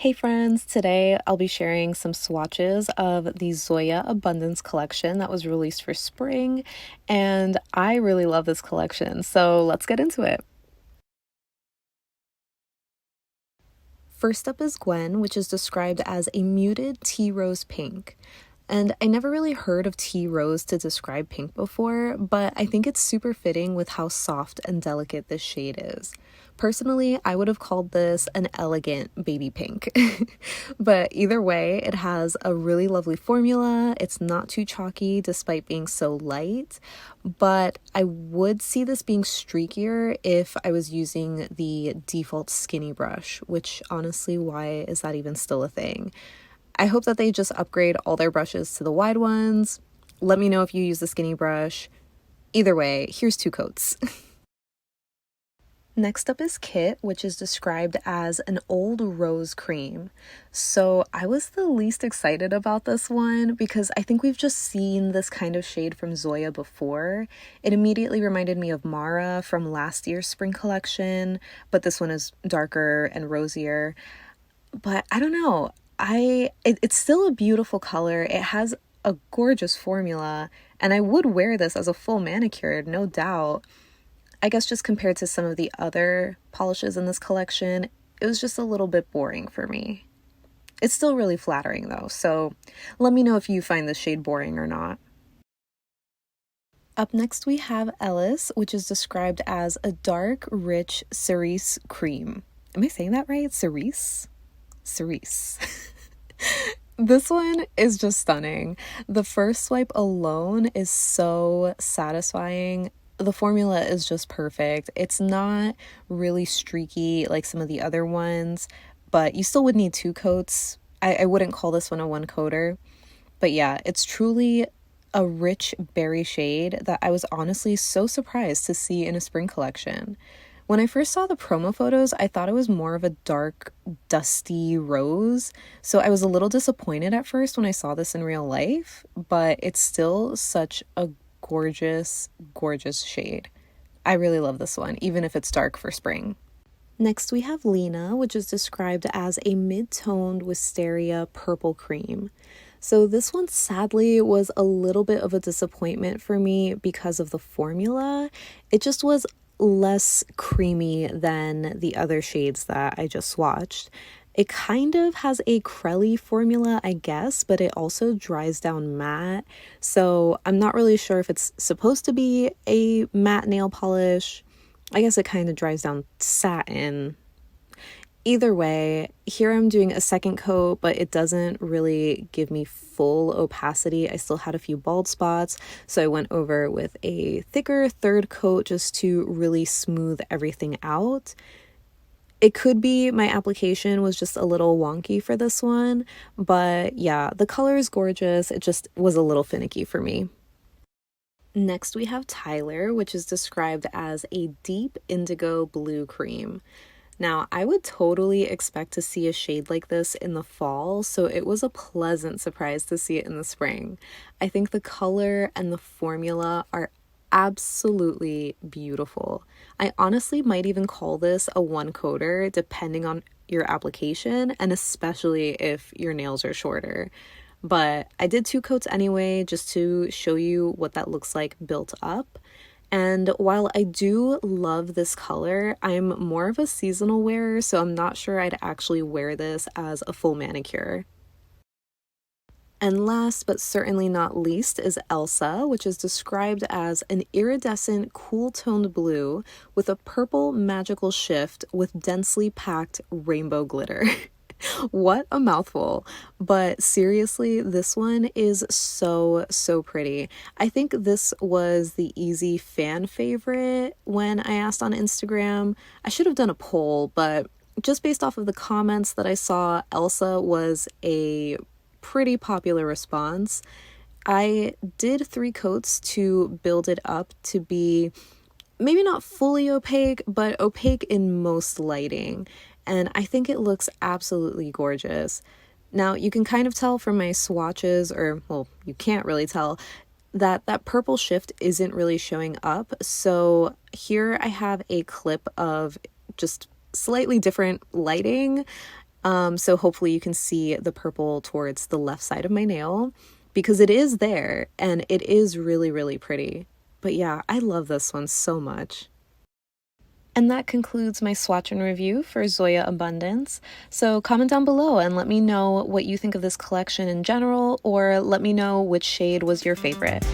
Hey friends, today I'll be sharing some swatches of the Zoya Abundance collection that was released for spring, and I really love this collection, so let's get into it. First up is Gwen, which is described as a muted tea rose pink. And I never really heard of tea rose to describe pink before, but I think it's super fitting with how soft and delicate this shade is. Personally, I would have called this an elegant baby pink. But either way, it has a really lovely formula. It's not too chalky despite being so light, but I would see this being streakier if I was using the default skinny brush, which honestly, why is that even still a thing? I hope that they just upgrade all their brushes to the wide ones. Let me know if you use the skinny brush. Either way, here's two coats. Next up is Kit, which is described as an old rose cream. So I was the least excited about this one because I think we've just seen this kind of shade from Zoya before. It immediately reminded me of Mara from last year's spring collection, but this one is darker and rosier. But I don't know. It's still a beautiful color. It has a gorgeous formula, and I would wear this as a full manicure, no doubt. I guess just compared to some of the other polishes in this collection, it was just a little bit boring for me. It's still really flattering though, so let me know if you find this shade boring or not. Up next we have Ellis, which is described as a dark, rich cerise cream. Am I saying that right? Cerise? Cerise. This one is just stunning. The first swipe alone is so satisfying. The formula is just perfect. It's not really streaky like some of the other ones, but you still would need two coats. I wouldn't call this one a one coater. But yeah, it's truly a rich berry shade that I was honestly so surprised to see in a spring collection. When I first saw the promo photos, I thought it was more of a dark, dusty rose, so I was a little disappointed at first when I saw this in real life, but it's still such a gorgeous, gorgeous shade. I really love this one, even if it's dark for spring. Next we have Lena, which is described as a mid-toned wisteria purple cream. So this one sadly was a little bit of a disappointment for me because of the formula. It just was less creamy than the other shades that I just swatched. It kind of has a crelly formula, I guess, but it also dries down matte. So I'm not really sure if it's supposed to be a matte nail polish. I guess it kind of dries down satin. Either way, here I'm doing a second coat, but it doesn't really give me full opacity. I still had a few bald spots, so I went over with a thicker third coat just to really smooth everything out. It could be my application was just a little wonky for this one, but yeah, the color is gorgeous. It just was a little finicky for me. Next we have Tyler, which is described as a deep indigo blue cream. Now, I would totally expect to see a shade like this in the fall, so it was a pleasant surprise to see it in the spring. I think the color and the formula are absolutely beautiful. I honestly might even call this a one coater depending on your application, and especially if your nails are shorter. But I did two coats anyway, just to show you what that looks like built up. And while I do love this color, I'm more of a seasonal wearer, so I'm not sure I'd actually wear this as a full manicure. And last but certainly not least is Elsa, which is described as an iridescent, cool-toned blue with a purple magical shift with densely packed rainbow glitter. What a mouthful. But seriously, this one is so, so pretty. I think this was the easy fan favorite when I asked on Instagram. I should have done a poll, but just based off of the comments that I saw, Elsa was a pretty popular response. I did 3 coats to build it up to be maybe not fully opaque, but opaque in most lighting. And I think it looks absolutely gorgeous. Now, you can kind of tell from my swatches, or, well, you can't really tell, that purple shift isn't really showing up. So here I have a clip of just slightly different lighting. So hopefully you can see the purple towards the left side of my nail because it is there and it is really, really pretty. But yeah, I love this one so much. And that concludes my swatch and review for Zoya Abundance. So comment down below and let me know what you think of this collection in general, or let me know which shade was your favorite.